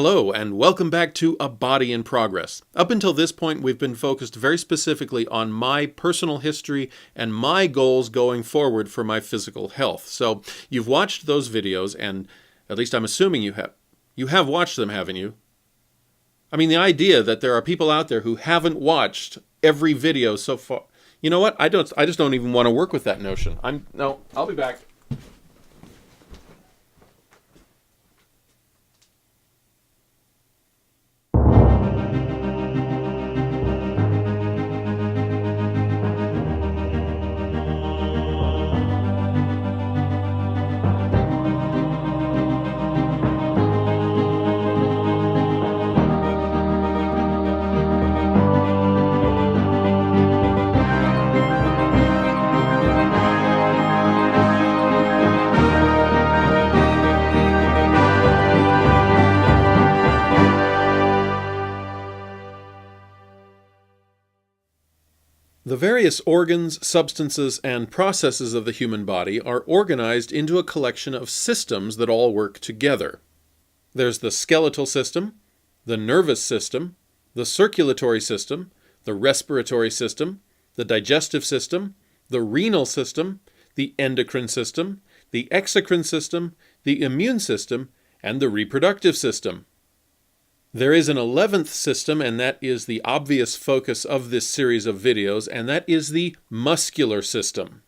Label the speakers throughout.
Speaker 1: Hello, and welcome back to A Body in Progress. Up until this point, we've been focused very specifically on my personal history and my goals going forward for my physical health. So you've watched those videos, and at least I'm assuming you have. You have watched them, haven't you? I mean, the idea that there are people out there who haven't watched every video so far. You know what? I just don't even want to work with that notion. I'll be back. The various organs, substances, and processes of the human body are organized into a collection of systems that all work together. There's the skeletal system, the nervous system, the circulatory system, the respiratory system, the digestive system, the renal system, the endocrine system, the exocrine system, the immune system, and the reproductive system. There is an 11th system, and that is the obvious focus of this series of videos, and that is the muscular system.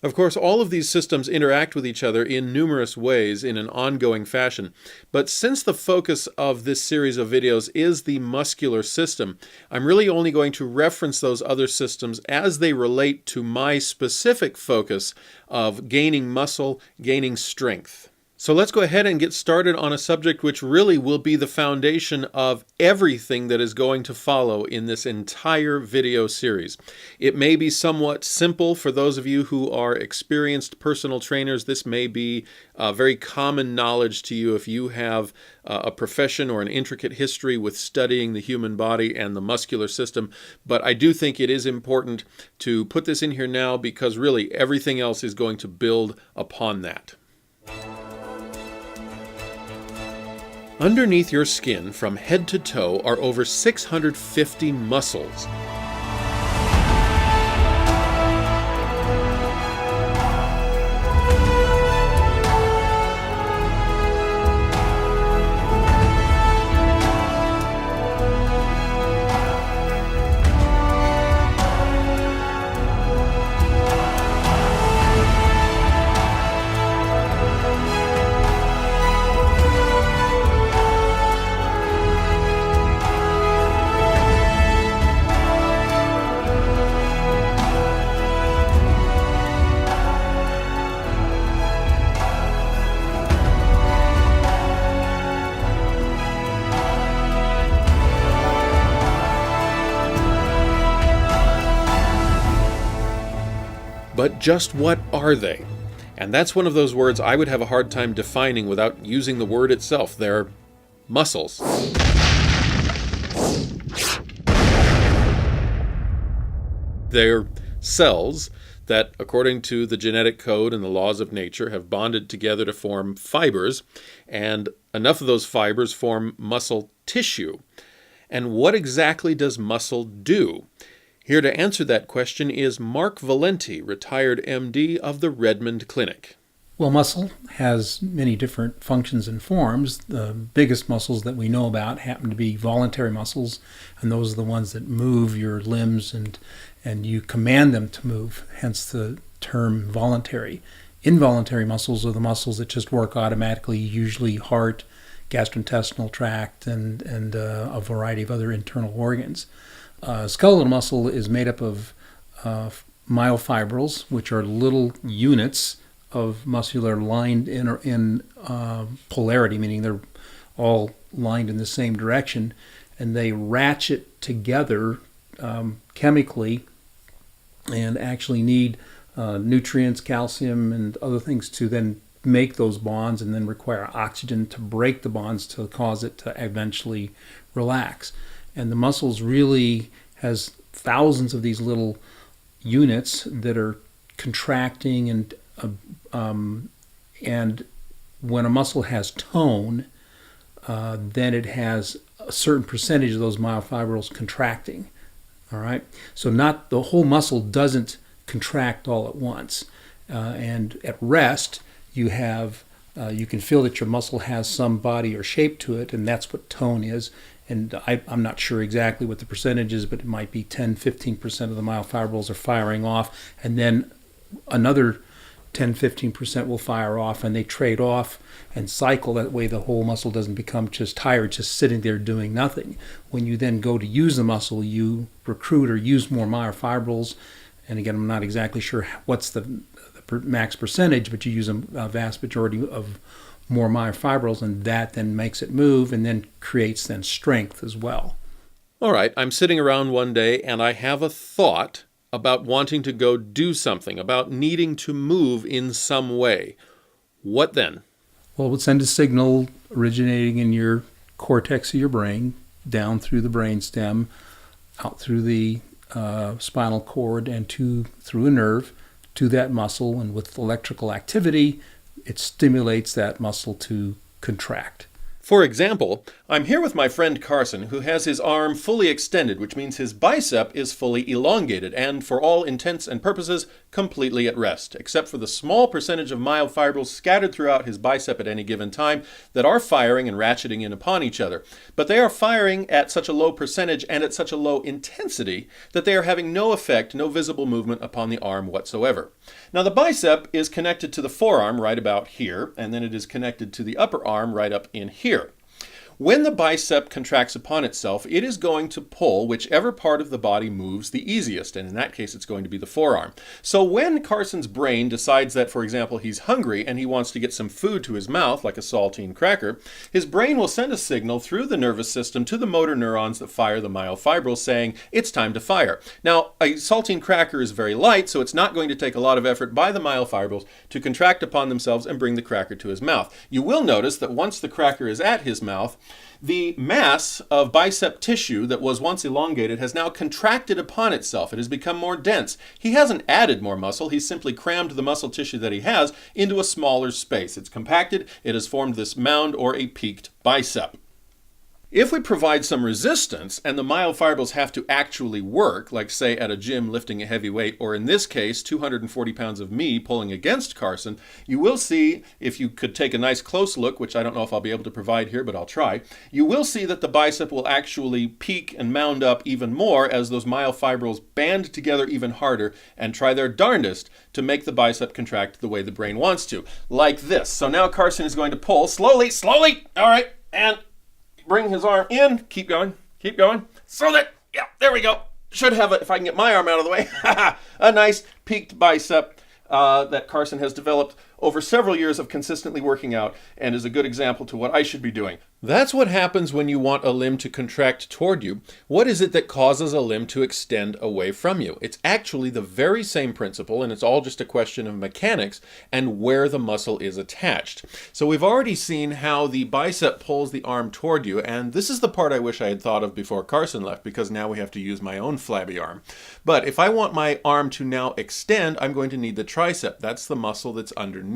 Speaker 1: Of course, all of these systems interact with each other in numerous ways in an ongoing fashion, but since the focus of this series of videos is the muscular system, I'm really only going to reference those other systems as they relate to my specific focus of gaining muscle, gaining strength. So let's go ahead and get started on a subject which really will be the foundation of everything that is going to follow in this entire video series. It may be somewhat simple for those of you who are experienced personal trainers. This may be very common knowledge to you if you have a profession or an intricate history with studying the human body and the muscular system. But I do think it is important to put this in here now because really everything else is going to build upon that. Underneath your skin, from head to toe, are over 650 muscles. But just what are they? And that's one of those words I would have a hard time defining without using the word itself. They're muscles. They're cells that, according to the genetic code and the laws of nature, have bonded together to form fibers, and enough of those fibers form muscle tissue. And what exactly does muscle do? Here to answer that question is Mark Valenti, retired MD of the Redmond Clinic.
Speaker 2: Well, muscle has many different functions and forms. The biggest muscles that we know about happen to be voluntary muscles, and those are the ones that move your limbs and you command them to move, hence the term voluntary. Involuntary muscles are the muscles that just work automatically, usually heart, gastrointestinal tract, and a variety of other internal organs. Skeletal muscle is made up of myofibrils, which are little units of muscular lined in polarity, meaning they're all lined in the same direction, and they ratchet together chemically and actually need nutrients, calcium, and other things to then make those bonds, and then require oxygen to break the bonds to cause it to eventually relax. And the muscles really has thousands of these little units that are contracting, and when a muscle has tone, then it has a certain percentage of those myofibrils contracting. All right, so not the whole muscle doesn't contract all at once, and at rest you have you can feel that your muscle has some body or shape to it, and that's what tone is. And I'm not sure exactly what the percentage is, but it might be 10-15% of the myofibrils are firing off, and then another 10-15% will fire off, and they trade off and cycle. That way the whole muscle doesn't become just tired, just sitting there doing nothing. When you then go to use the muscle, you recruit or use more myofibrils. And again, I'm not exactly sure what's the max percentage, but you use a vast majority of more myofibrils, and that then makes it move and then creates then strength as well.
Speaker 1: All right, I'm sitting around one day and I have a thought about wanting to go do something, about needing to move in some way. What then?
Speaker 2: Well, it would send a signal originating in your cortex of your brain, down through the brainstem, out through the spinal cord, and through a nerve to that muscle. And with electrical activity, it stimulates that muscle to contract.
Speaker 1: For example, I'm here with my friend Carson, who has his arm fully extended, which means his bicep is fully elongated and, for all intents and purposes, completely at rest, except for the small percentage of myofibrils scattered throughout his bicep at any given time that are firing and ratcheting in upon each other. But they are firing at such a low percentage and at such a low intensity that they are having no effect, no visible movement upon the arm whatsoever. Now, the bicep is connected to the forearm right about here, and then it is connected to the upper arm right up in here. When the bicep contracts upon itself, it is going to pull whichever part of the body moves the easiest, and in that case it's going to be the forearm. So when Carson's brain decides that, for example, he's hungry and he wants to get some food to his mouth, like a saltine cracker, his brain will send a signal through the nervous system to the motor neurons that fire the myofibrils saying, it's time to fire. Now, a saltine cracker is very light, so it's not going to take a lot of effort by the myofibrils to contract upon themselves and bring the cracker to his mouth. You will notice that once the cracker is at his mouth, the mass of bicep tissue that was once elongated has now contracted upon itself. It has become more dense. He hasn't added more muscle. He's simply crammed the muscle tissue that he has into a smaller space. It's compacted. It has formed this mound or a peaked bicep. If we provide some resistance and the myofibrils have to actually work, like say at a gym lifting a heavy weight, or in this case 240 pounds of me pulling against Carson, you will see, if you could take a nice close look, which I don't know if I'll be able to provide here, but I'll try, you will see that the bicep will actually peak and mound up even more as those myofibrils band together even harder and try their darndest to make the bicep contract the way the brain wants to, like this. So now Carson is going to pull slowly, all right, and bring his arm in, keep going, so that, yeah, there we go. Should have, if I can get my arm out of the way, a nice peaked bicep that Carson has developed over several years of consistently working out, and is a good example to what I should be doing. That's what happens when you want a limb to contract toward you. What is it that causes a limb to extend away from you? It's actually the very same principle, and it's all just a question of mechanics and where the muscle is attached. So we've already seen how the bicep pulls the arm toward you, and this is the part I wish I had thought of before Carson left, because now we have to use my own flabby arm. But if I want my arm to now extend, I'm going to need the tricep. That's the muscle that's underneath.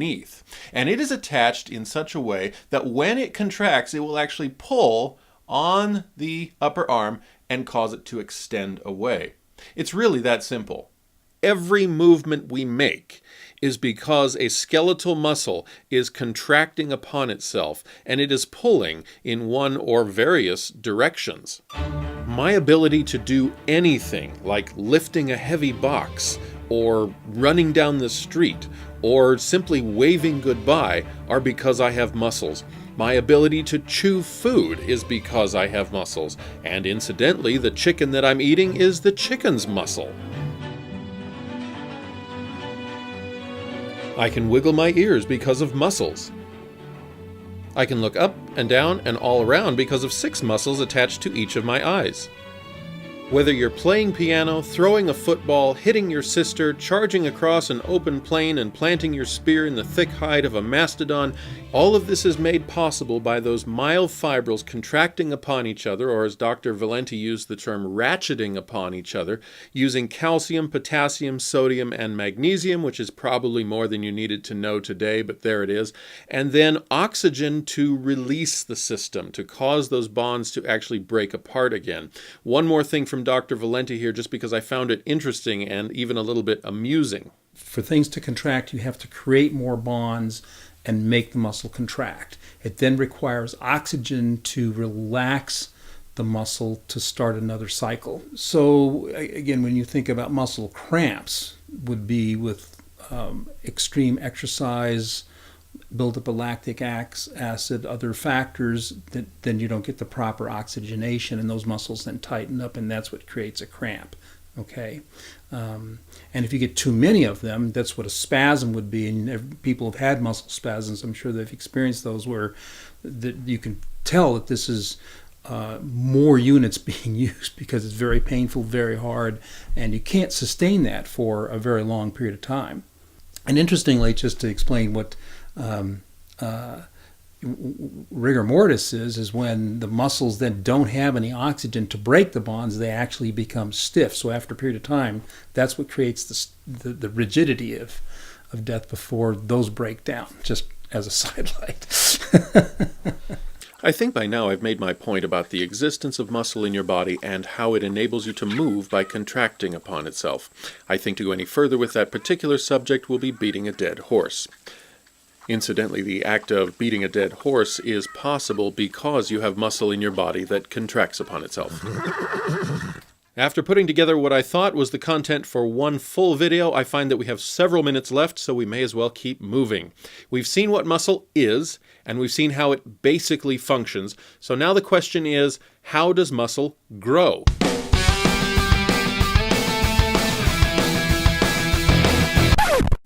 Speaker 1: And it is attached in such a way that when it contracts, it will actually pull on the upper arm and cause it to extend away. It's really that simple. Every movement we make is because a skeletal muscle is contracting upon itself and it is pulling in one or various directions. My ability to do anything like lifting a heavy box or running down the street or simply waving goodbye are because I have muscles. My ability to chew food is because I have muscles. And incidentally, the chicken that I'm eating is the chicken's muscle. I can wiggle my ears because of muscles. I can look up and down and all around because of 6 muscles attached to each of my eyes. Whether you're playing piano, throwing a football, hitting your sister, charging across an open plain and planting your spear in the thick hide of a mastodon, all of this is made possible by those myofibrils contracting upon each other, or as Dr. Valenti used the term, ratcheting upon each other, using calcium, potassium, sodium, and magnesium, which is probably more than you needed to know today, but there it is, and then oxygen to release the system, to cause those bonds to actually break apart again. One more thing from Dr. Valenti here, just because I found it interesting and even a little bit amusing.
Speaker 2: For things to contract, you have to create more bonds and make the muscle contract. It then requires oxygen to relax the muscle to start another cycle. So again, when you think about muscle cramps, would be with extreme exercise, build up of lactic acid, other factors, then you don't get the proper oxygenation, and those muscles then tighten up, and that's what creates a cramp. Okay, and if you get too many of them, that's what a spasm would be. And people have had muscle spasms. I'm sure they've experienced those, where you can tell that this is more units being used, because it's very painful, very hard, and you can't sustain that for a very long period of time. And interestingly, just to explain what rigor mortis is when the muscles then don't have any oxygen to break the bonds, they actually become stiff. So after a period of time, that's what creates the rigidity of death before those break down, just as a sidelight.
Speaker 1: I think by now I've made my point about the existence of muscle in your body and how it enables you to move by contracting upon itself. I think to go any further with that particular subject will be beating a dead horse. Incidentally, the act of beating a dead horse is possible because you have muscle in your body that contracts upon itself. After putting together what I thought was the content for one full video, I find that we have several minutes left, so we may as well keep moving. We've seen what muscle is, and we've seen how it basically functions. So now the question is, how does muscle grow?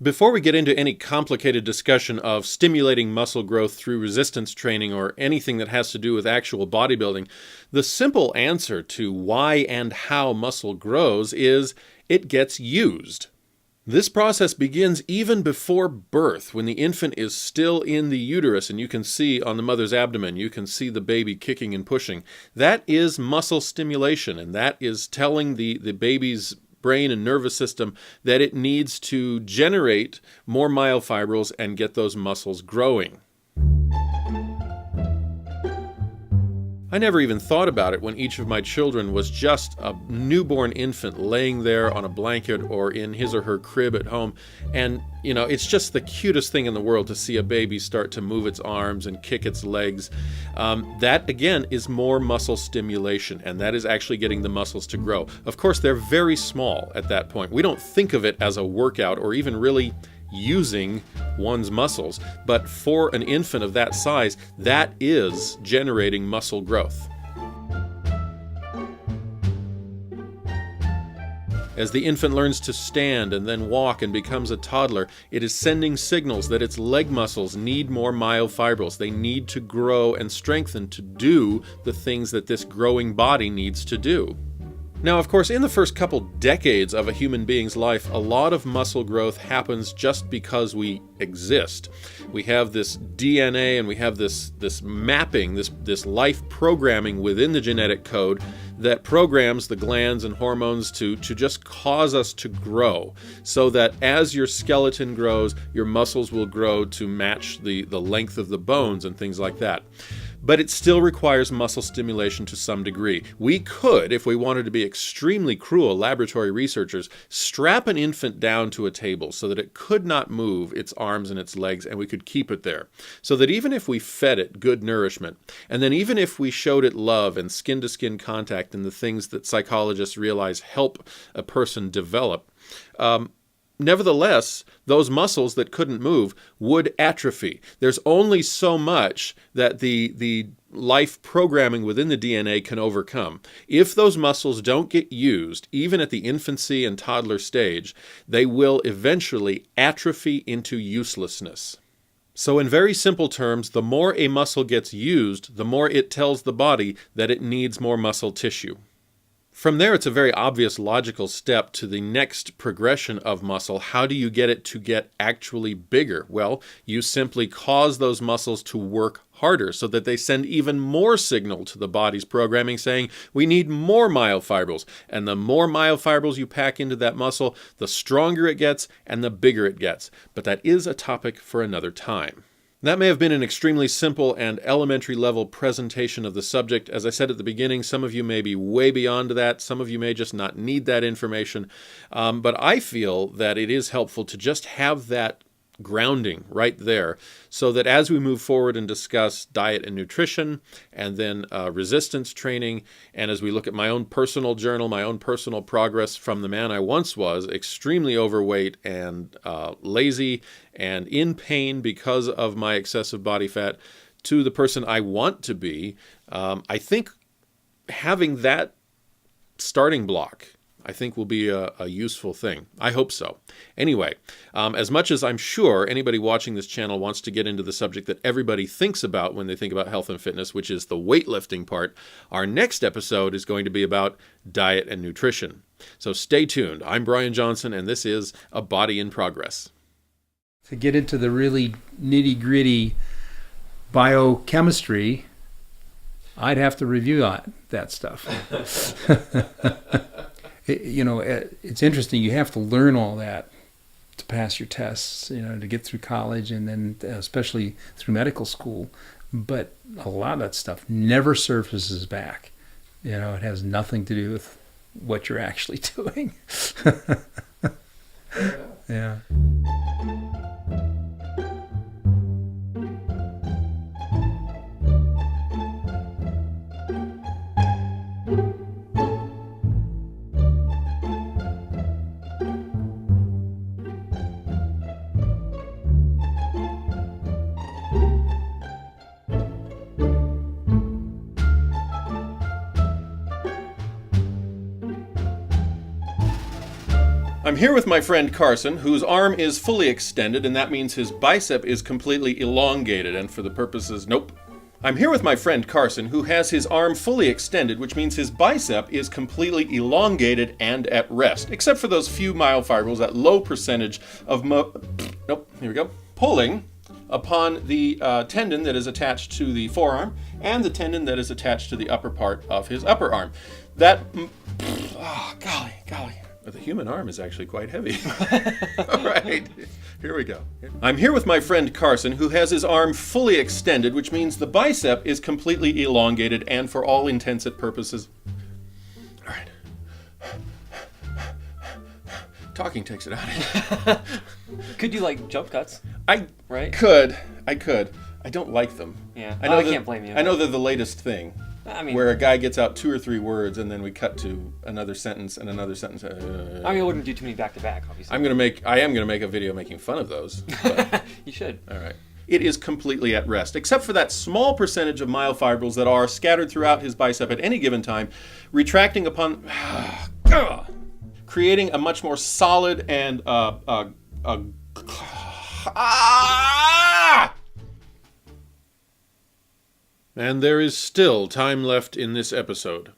Speaker 1: Before we get into any complicated discussion of stimulating muscle growth through resistance training or anything that has to do with actual bodybuilding, the simple answer to why and how muscle grows is it gets used. This process begins even before birth, when the infant is still in the uterus and you can see on the mother's abdomen, you can see the baby kicking and pushing. That is muscle stimulation, and that is telling the baby's brain and nervous system that it needs to generate more myofibrils and get those muscles growing. I never even thought about it when each of my children was just a newborn infant laying there on a blanket or in his or her crib at home. And, you know, it's just the cutest thing in the world to see a baby start to move its arms and kick its legs. That, again, is more muscle stimulation, and that is actually getting the muscles to grow. Of course, they're very small at that point. We don't think of it as a workout or even really using one's muscles, but for an infant of that size, that is generating muscle growth. As the infant learns to stand and then walk and becomes a toddler, it is sending signals that its leg muscles need more myofibrils. They need to grow and strengthen to do the things that this growing body needs to do. Now, of course, in the first couple decades of a human being's life, a lot of muscle growth happens just because we exist. We have this DNA and we have this mapping, this life programming within the genetic code that programs the glands and hormones to just cause us to grow, so that as your skeleton grows, your muscles will grow to match the length of the bones and things like that. But it still requires muscle stimulation to some degree. We could, if we wanted to be extremely cruel laboratory researchers, strap an infant down to a table so that it could not move its arms and its legs, and we could keep it there. So that even if we fed it good nourishment, and then even if we showed it love and skin-to-skin contact and the things that psychologists realize help a person develop, nevertheless, those muscles that couldn't move would atrophy. There's only so much that the life programming within the DNA can overcome. If those muscles don't get used, even at the infancy and toddler stage, they will eventually atrophy into uselessness. So in very simple terms, the more a muscle gets used, the more it tells the body that it needs more muscle tissue. From there, it's a very obvious logical step to the next progression of muscle. How do you get it to get actually bigger? Well, you simply cause those muscles to work harder so that they send even more signal to the body's programming saying, we need more myofibrils. And the more myofibrils you pack into that muscle, the stronger it gets and the bigger it gets. But that is a topic for another time. That may have been an extremely simple and elementary level presentation of the subject. As I said at the beginning, some of you may be way beyond that. Some of you may just not need that information. But I feel that it is helpful to just have that grounding right there so that as we move forward and discuss diet and nutrition and then resistance training, and as we look at my own personal journal, my own personal progress from the man I once was, extremely overweight and lazy and in pain because of my excessive body fat, to the person I want to be, I think having that starting block I think will be a useful thing. I hope so. Anyway, as much as I'm sure anybody watching this channel wants to get into the subject that everybody thinks about when they think about health and fitness, which is the weightlifting part, our next episode is going to be about diet and nutrition. So stay tuned. I'm Brian Johnson, and this is A Body in Progress.
Speaker 2: To get into the really nitty-gritty biochemistry, I'd have to review that stuff. It's interesting. You have to learn all that to pass your tests, to get through college and then especially through medical school. But a lot of that stuff never surfaces back. It has nothing to do with what you're actually doing. Yeah.
Speaker 1: I'm here with my friend Carson, whose arm is fully extended, and that means his bicep is completely elongated, and for the purposes, nope. I'm here with my friend Carson, who has his arm fully extended, which means his bicep is completely elongated and at rest, except for those few myofibrils, that low percentage of pulling upon the tendon that is attached to the forearm and the tendon that is attached to the upper part of his upper arm. Golly. The human arm is actually quite heavy. All right, here we go. I'm here with my friend Carson, who has his arm fully extended, which means the bicep is completely elongated and for all intents and purposes. All right. Talking takes it out of you.
Speaker 3: Could do like jump cuts.
Speaker 1: I could. I don't like them.
Speaker 3: Yeah, I can't blame you.
Speaker 1: I know they're the latest thing.
Speaker 3: I mean,
Speaker 1: where a guy gets out 2 or 3 words and then we cut to another sentence and another sentence.
Speaker 3: I wouldn't do too many back to back, obviously.
Speaker 1: I am gonna make a video making fun of those. But
Speaker 3: you should.
Speaker 1: All right. It is completely at rest, except for that small percentage of myofibrils that are scattered throughout his bicep at any given time, retracting upon, creating a much more solid and And there is still time left in this episode.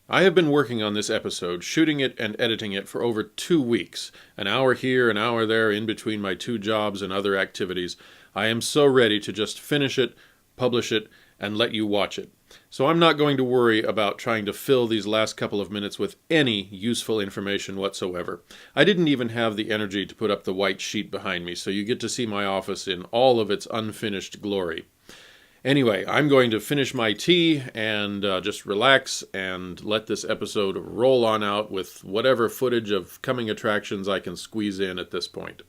Speaker 1: I have been working on this episode, shooting it and editing it for over 2 weeks. An hour here, an hour there, in between my 2 jobs and other activities. I am so ready to just finish it, publish it, and let you watch it. So I'm not going to worry about trying to fill these last couple of minutes with any useful information whatsoever. I didn't even have the energy to put up the white sheet behind me, so you get to see my office in all of its unfinished glory. Anyway, I'm going to finish my tea and just relax and let this episode roll on out with whatever footage of coming attractions I can squeeze in at this point.